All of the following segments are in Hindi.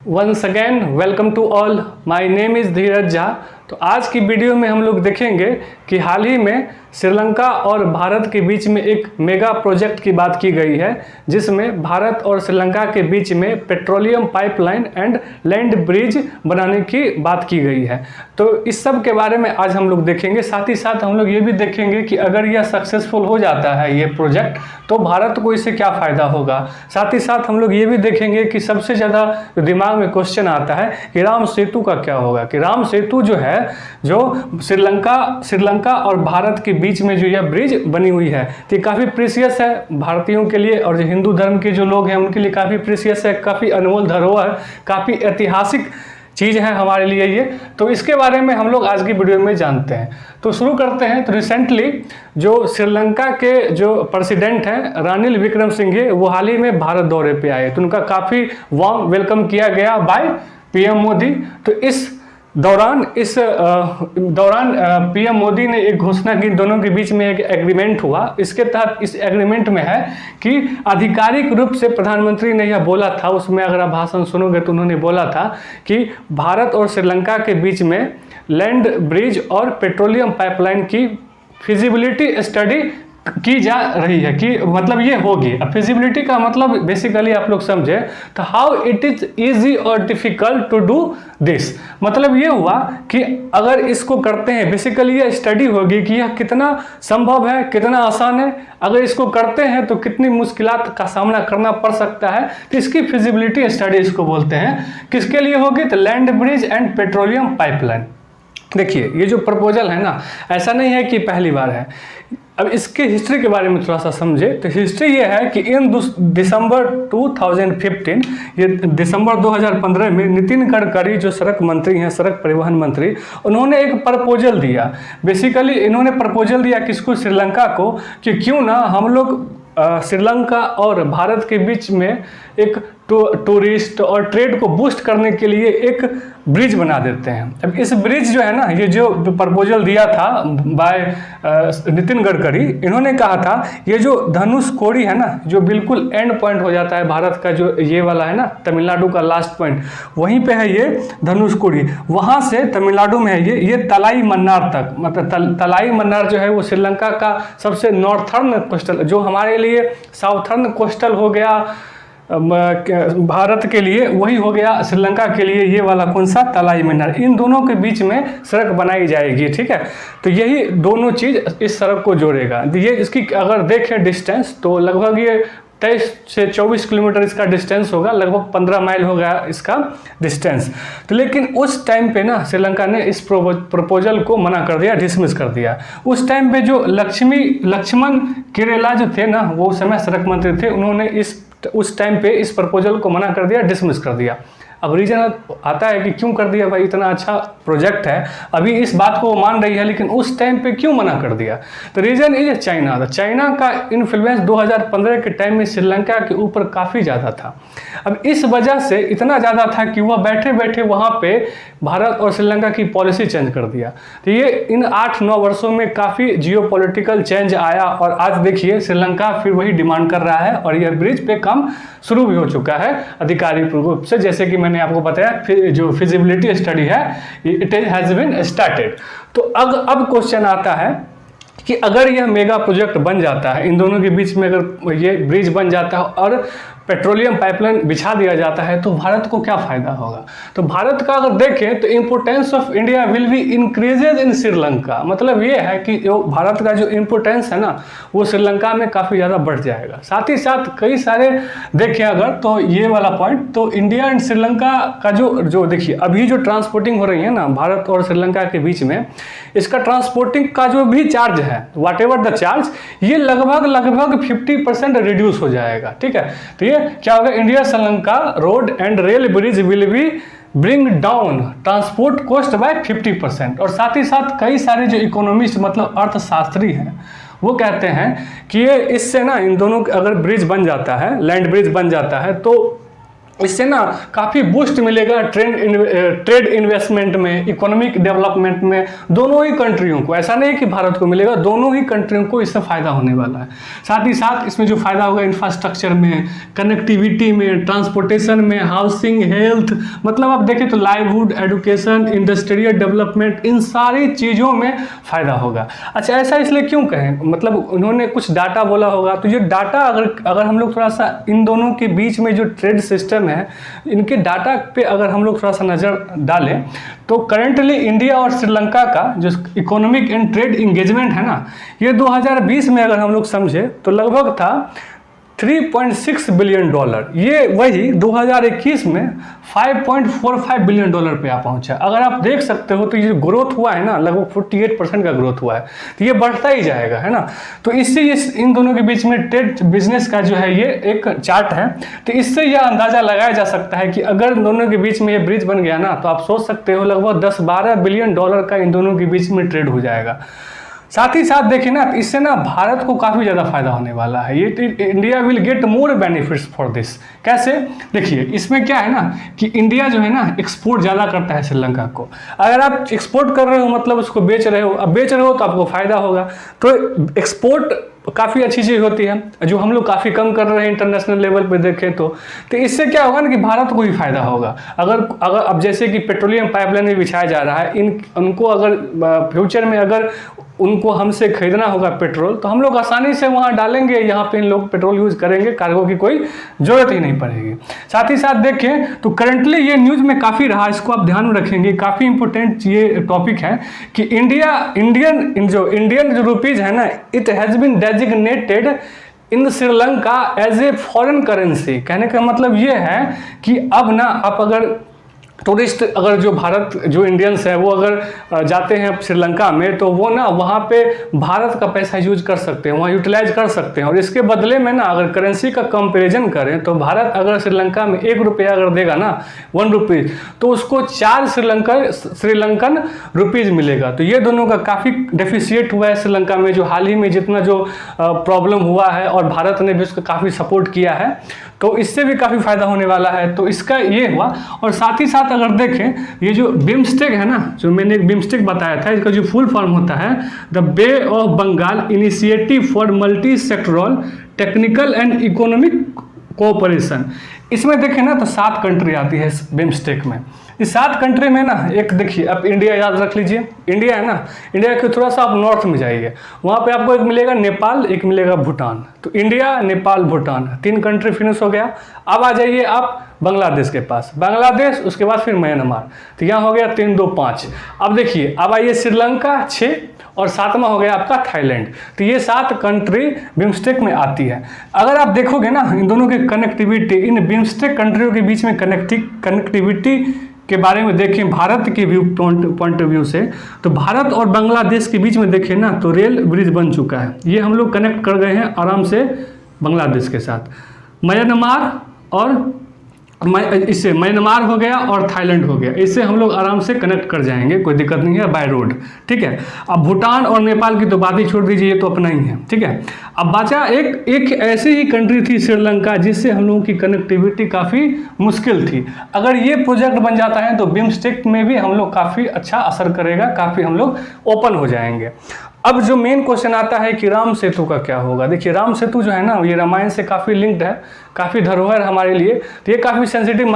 Once again welcome to all, my name is Dheeraj Jha. तो आज की वीडियो में हम लोग देखेंगे कि हाल ही में श्रीलंका और भारत के बीच में एक मेगा प्रोजेक्ट की बात की गई है, जिसमें भारत और श्रीलंका के बीच में petroleum pipeline and land bridge बनाने की बात की गई है। तो इस सब के बारे में आज हम लोग देखेंगे। साथ ही साथ हम लोग ये भी देखेंगे कि अगर यह सक्सेसफुल हो जाता है ये प्रोजेक्ट, तो भारत को इससे क्या फ़ायदा होगा। साथ ही साथ हम लोग ये भी देखेंगे कि सबसे ज़्यादा दिमाग में क्वेश्चन आता है कि राम सेतु का क्या होगा, कि राम सेतु जो है, जो श्रीलंका और भारत के बीच में जो यह ब्रिज बनी हुई है, तो ये काफ़ी प्रीसियस है भारतीयों के लिए, और जो हिंदू धर्म के जो लोग हैं उनके लिए काफ़ी प्रीसियस है, काफ़ी अनमोल धरोहर, काफ़ी ऐतिहासिक चीज़ है हमारे लिए ये। तो इसके बारे में हम लोग आज की वीडियो में जानते हैं। तो शुरू करते हैं। तो रिसेंटली जो श्रीलंका के जो प्रेसिडेंट हैं रानिल विक्रमसिंघे, वो हाल ही में भारत दौरे पे आए, तो उनका काफ़ी वार्म वेलकम किया गया बाय पीएम मोदी। तो इस दौरान पीएम मोदी ने एक घोषणा की, दोनों के बीच में एक एग्रीमेंट हुआ। इसके तहत इस एग्रीमेंट में है कि आधिकारिक रूप से प्रधानमंत्री ने यह बोला था, उसमें अगर आप भाषण सुनोगे तो उन्होंने बोला था कि भारत और श्रीलंका के बीच में लैंड ब्रिज और पेट्रोलियम पाइपलाइन की फिजिबिलिटी स्टडी की जा रही है, कि मतलब ये होगी। अब फिजिबिलिटी का मतलब बेसिकली आप लोग समझे तो हाउ इट इज इजी और डिफिकल्ट टू डू दिस, मतलब ये हुआ कि अगर इसको करते हैं, बेसिकली ये स्टडी होगी कि यह कितना संभव है, कितना आसान है, अगर इसको करते हैं तो कितनी मुश्किलात का सामना करना पड़ सकता है। तो इसकी फिजिबिलिटी स्टडी इसको बोलते हैं। किसके लिए होगी? तो land bridge and petroleum pipeline. देखिए, ये जो प्रपोजल है ना, ऐसा नहीं है कि पहली बार है। अब इसके हिस्ट्री के बारे में थोड़ा सा समझे तो हिस्ट्री ये है कि इन दिसंबर 2015, ये दिसंबर 2015 में नितिन गडकरी जो सड़क मंत्री हैं, सड़क परिवहन मंत्री, उन्होंने एक प्रपोजल दिया। बेसिकली इन्होंने प्रपोजल दिया किसको? श्रीलंका को, कि क्यों ना हम लोग श्रीलंका और भारत के बीच में एक टूरिस्ट और ट्रेड को बूस्ट करने के लिए एक ब्रिज बना देते हैं। अब इस ब्रिज जो है ना, ये जो प्रपोजल दिया था बाय नितिन गडकरी, इन्होंने कहा था ये जो धनुषकोडी है ना, जो बिल्कुल एंड पॉइंट हो जाता है भारत का, जो ये वाला है ना तमिलनाडु का लास्ट पॉइंट, वहीं पे है ये धनुषकोडी। वहाँ से तमिलनाडु में है ये तलाई मन्नार तक, मतलब तलाई मन्नार जो है वो श्रीलंका का सबसे नॉर्थर्न कोस्टल, जो हमारे लिए साउथर्न कोस्टल हो गया भारत के लिए, वही हो गया श्रीलंका के लिए ये वाला कौन सा? तलाई मन्नार। इन दोनों के बीच में सड़क बनाई जाएगी, ठीक है। तो यही दोनों चीज़ इस सड़क को जोड़ेगा। ये इसकी अगर देखें डिस्टेंस, तो लगभग ये 23 से 24 किलोमीटर इसका डिस्टेंस होगा, लगभग 15 माइल होगा इसका डिस्टेंस। तो लेकिन उस टाइम पे ना श्रीलंका ने इस प्रपोजल को मना कर दिया, डिसमिस कर दिया। उस टाइम पे जो लक्ष्मण किरेला जो थे ना, वो उस समय सड़क मंत्री थे, उन्होंने उस टाइम पे इस प्रपोजल को मना कर दिया, डिसमिस कर दिया। अब रीजन आता है कि क्यों कर दिया भाई, इतना अच्छा प्रोजेक्ट है, अभी इस बात को वो मान रही है, लेकिन उस टाइम पे क्यों मना कर दिया? तो रीजन इज चाइना। तो चाइना का इन्फ्लुएंस 2015 के टाइम में श्रीलंका के ऊपर काफ़ी ज़्यादा था। अब इस वजह से इतना ज़्यादा था कि वह बैठे बैठे वहाँ पे भारत और श्रीलंका की पॉलिसी चेंज कर दिया। तो ये इन 8-9 वर्षों में काफ़ी जियोपॉलिटिकल चेंज आया, और आज देखिए श्रीलंका फिर वही डिमांड कर रहा है, और यह ब्रिज पे काम शुरू भी हो चुका है आधिकारिक रूप से। जैसे कि मैंने आपको बताया, जो फिजिबिलिटी स्टडी है, इट हैज़ बीन स्टार्टेड। तो अब क्वेश्चन आता है कि अगर यह मेगा प्रोजेक्ट बन जाता है, इन दोनों के बीच में अगर ये ब्रिज बन जाता है और पेट्रोलियम पाइपलाइन बिछा दिया जाता है, तो भारत को क्या फ़ायदा होगा? तो भारत का अगर देखें तो importance of India will be increases इन श्रीलंका। मतलब ये है कि जो भारत का जो इम्पोर्टेंस है ना, वो श्रीलंका में काफ़ी ज़्यादा बढ़ जाएगा। साथ ही साथ कई सारे देखें अगर, तो ये वाला पॉइंट, तो इंडिया एंड श्रीलंका का जो देखिए अभी जो ट्रांसपोर्टिंग हो रही है ना भारत और श्रीलंका के बीच में, इसका ट्रांसपोर्टिंग का जो भी चार्ज है, वाट एवर द चार्ज, ये लगभग 50% रिड्यूस हो जाएगा, ठीक है। तो ये क्या होगा? India Sri Lanka road and rail bridge will be bring down transport cost by 50%। और साथ ही साथ कई सारे जो इकोनॉमिस्ट, मतलब अर्थशास्त्री हैं, वो कहते हैं कि ये इससे ना, इन दोनों अगर ब्रिज बन जाता है, लैंड ब्रिज बन जाता है, तो इससे ना काफ़ी बूस्ट मिलेगा ट्रेड इन्वेस्टमेंट में, इकोनॉमिक डेवलपमेंट में, दोनों ही कंट्रियों को। ऐसा नहीं कि भारत को मिलेगा, दोनों ही कंट्रियों को इससे फ़ायदा होने वाला है। साथ ही साथ इसमें जो फ़ायदा होगा इंफ्रास्ट्रक्चर में, कनेक्टिविटी में, ट्रांसपोर्टेशन में, हाउसिंग, हेल्थ, मतलब आप देखें तो लाइवलीहुड, एजुकेशन, इंडस्ट्रियल डेवलपमेंट, इन सारी चीज़ों में फ़ायदा होगा। अच्छा, ऐसा इसलिए क्यों कहें, मतलब उन्होंने कुछ डाटा बोला होगा, तो ये डाटा अगर हम लोग थोड़ा सा इन दोनों के बीच में जो ट्रेड सिस्टम है, इनके डाटा पे अगर हम लोग थोड़ा सा नज़र डालें तो करेंटली इंडिया और श्रीलंका का जो इकोनॉमिक एंड ट्रेड इंगेजमेंट है ना, ये 2020 में अगर हम लोग समझे तो लगभग था $3.6 बिलियन। ये वही 2021 में $5.45 बिलियन पे आ पहुंचा। अगर आप देख सकते हो तो ये ग्रोथ हुआ है ना, लगभग 48% का ग्रोथ हुआ है, तो ये बढ़ता ही जाएगा, है ना। तो इससे ये इन दोनों के बीच में ट्रेड बिजनेस का जो है ये एक चार्ट है, तो इससे यह अंदाज़ा लगाया जा सकता है कि अगर इन दोनों के बीच में ये ब्रिज बन गया ना, तो आप सोच सकते हो लगभग 10-12 बिलियन डॉलर का इन दोनों के बीच में ट्रेड हो जाएगा। साथ ही साथ देखिए ना, इससे ना भारत को काफ़ी ज़्यादा फायदा होने वाला है। ये India will get more benefits for this. कैसे? देखिए, इसमें क्या है ना कि इंडिया जो है ना एक्सपोर्ट ज़्यादा करता है श्रीलंका को। अगर आप एक्सपोर्ट कर रहे हो मतलब उसको बेच रहे हो, अब बेच रहे हो तो आपको फ़ायदा होगा। तो एक्सपोर्ट काफ़ी अच्छी चीज़ होती है, जो हम लोग काफ़ी कम कर रहे हैं इंटरनेशनल लेवल पे देखें तो इससे क्या होगा ना कि भारत को ही फायदा होगा। अगर अब जैसे कि पेट्रोलियम पाइपलाइन भी बिछाया जा रहा है, उनको अगर फ्यूचर में अगर उनको हमसे खरीदना होगा पेट्रोल, तो हम लोग आसानी से वहाँ डालेंगे, यहाँ पे इन लोग पेट्रोल यूज़ करेंगे, कार्गो की कोई ज़रूरत ही नहीं पड़ेगी। साथ ही साथ देखें तो करंटली ये न्यूज़ में काफ़ी रहा, इसको आप ध्यान में रखेंगे, काफ़ी इंपॉर्टेंट ये टॉपिक है कि इंडियन जो रुपीज़ है ना, it has been designated in Sri Lanka as a foreign currency. कहने का मतलब ये है कि अब ना आप अगर टूरिस्ट अगर जो इंडियंस हैं वो अगर जाते हैं श्रीलंका में, तो वो ना वहाँ पे भारत का पैसा यूज कर सकते हैं, वहाँ यूटिलाइज कर सकते हैं। और इसके बदले में ना अगर करेंसी का कंपैरिजन करें तो भारत अगर श्रीलंका में 1 रुपया अगर देगा ना, 1 रुपीज़, तो उसको 4 श्रीलंकन रुपीज़ मिलेगा। तो ये दोनों का काफ़ी डेफिशिएट हुआ है श्रीलंका में, जो हाल ही में जितना जो प्रॉब्लम हुआ है, और भारत ने भी उसका काफ़ी सपोर्ट किया है, तो इससे भी काफ़ी फायदा होने वाला है। तो इसका ये हुआ। और साथ ही साथ अगर देखें, ये जो बिम्स्टेक है ना, जो मैंने एक बिम्स्टेक बताया था, इसका जो फुल फॉर्म होता है the bay of Bengal initiative for multi sectoral technical and economic cooperation. इसमें देखें ना तो 7 कंट्री आती है इस बिम्स्टेक में। इस 7 कंट्री में ना, एक देखिए, आप इंडिया याद रख लीजिए, इंडिया है ना, इंडिया के थोड़ा सा आप नॉर्थ में जाइए, वहाँ पे आपको एक मिलेगा नेपाल, एक मिलेगा भूटान। तो India, Nepal, Bhutan, 3 country finish हो गया। अब आ जाइए आप बांग्लादेश के पास, बांग्लादेश, उसके बाद फिर म्यांमार, तो यहाँ हो गया 3, 2, 5। अब देखिए, अब आइए श्रीलंका 6, और 7वां हो गया आपका थाईलैंड। तो ये 7 कंट्री बिम्स्टेक में आती है। अगर आप देखोगे ना इन दोनों की कनेक्टिविटी, इन बिम्स्टेक कंट्रियों के बीच में कनेक्टिविटी के बारे में देखें भारत के पॉइंट ऑफ व्यू से, तो भारत और बांग्लादेश के बीच में देखें ना तो रेल ब्रिज बन चुका है। ये हम लोग कनेक्ट कर गए हैं आराम से बांग्लादेश के साथ। म्यांमार और इससे म्यांमार हो गया और थाईलैंड हो गया, इससे हम लोग आराम से कनेक्ट कर जाएंगे, कोई दिक्कत नहीं है, बाय रोड, ठीक है। अब भूटान और नेपाल की तो बात ही छोड़ दीजिए, ये तो अपना ही है, ठीक है। अब बचा एक ऐसी ही कंट्री थी श्रीलंका, जिससे हम लोगों की कनेक्टिविटी काफ़ी मुश्किल थी। अगर ये प्रोजेक्ट बन जाता है तो बिम्स्टेक में भी हम लोग काफ़ी अच्छा असर करेगा, काफ़ी हम लोग ओपन हो जाएंगे। अब जो मेन क्वेश्चन आता है कि राम सेतु का क्या होगा। देखिए, राम सेतु जो है ना, ये रामायण से काफ़ी लिंक्ड है, काफ़ी धरोहर हमारे लिए, तो ये काफ़ी सेंसिटिव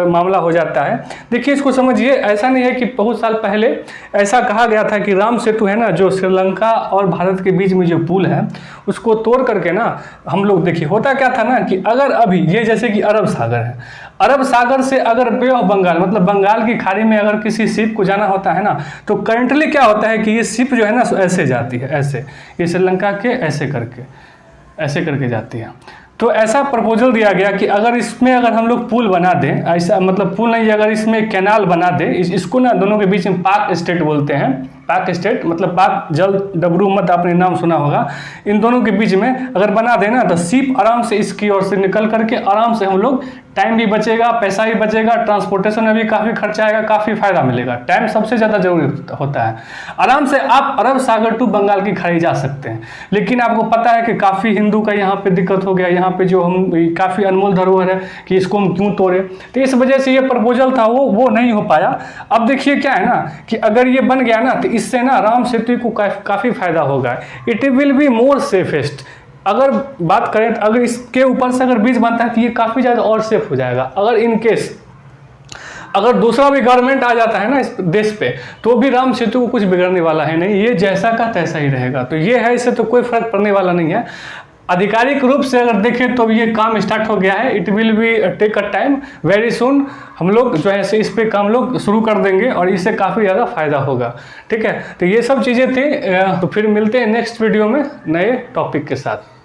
मामला हो जाता है। देखिए, इसको समझिए, ऐसा नहीं है कि बहुत साल पहले ऐसा कहा गया था कि राम सेतु है ना, जो श्रीलंका और भारत के बीच में जो पुल है, उसको तोड़ करके ना हम लोग, देखिए होता क्या था ना कि अगर अभी ये जैसे कि अरब सागर है, अरब सागर से अगर बे ऑफ बंगाल मतलब बंगाल की खाड़ी में अगर किसी शिप को जाना होता है ना, तो करंटली क्या होता है कि ये शिप जो है ना ऐसे जाती है, ऐसे, ये श्रीलंका के ऐसे करके जाती है। तो ऐसा प्रपोजल दिया गया कि अगर इसमें अगर हम लोग पुल बना दें, ऐसा मतलब पुल नहीं, अगर इसमें कैनाल बना दें, इसको ना दोनों के बीच में पाक स्टेट बोलते हैं, पाक स्टेट मतलब पाक जल डबरू मत, आपने नाम सुना होगा, इन दोनों के बीच में अगर बना देना तो शिप आराम से इसकी ओर से निकल करके आराम से हम लोग टाइम भी बचेगा, पैसा भी बचेगा, ट्रांसपोर्टेशन में भी काफ़ी खर्चा आएगा, काफ़ी फायदा मिलेगा। टाइम सबसे ज़्यादा जरूरी होता है। आराम से आप अरब सागर टू बंगाल की खाड़ी जा सकते हैं, लेकिन आपको पता है कि काफ़ी हिंदू का यहाँ पे दिक्कत हो गया, यहाँ पे जो हम काफ़ी अनमोल धरोहर है कि इसको हम क्यों तोड़े, तो इस वजह से ये प्रपोजल था वो नहीं हो पाया। अब देखिए क्या है ना कि अगर ये बन गया ना तो इससे ना राम सेतु को काफ़ी फायदा होगा। It will be more safest. अगर बात करें तो अगर इसके ऊपर से अगर ब्रिज बनता है तो ये काफ़ी ज़्यादा और सेफ हो जाएगा। अगर इन केस अगर दूसरा भी गवर्नमेंट आ जाता है ना इस देश पे, तो भी राम सेतु को कुछ बिगड़ने वाला है नहीं, ये जैसा का तैसा ही रहेगा। तो ये है, इससे तो कोई फर्क पड़ने वाला नहीं है। आधिकारिक रूप से अगर देखें तो ये काम स्टार्ट हो गया है। It will be take a time, very soon हम लोग जो है इस पे काम लोग शुरू कर देंगे और इससे काफ़ी ज़्यादा फायदा होगा। ठीक है, तो ये सब चीज़ें थी। तो फिर मिलते हैं नेक्स्ट वीडियो में नए टॉपिक के साथ।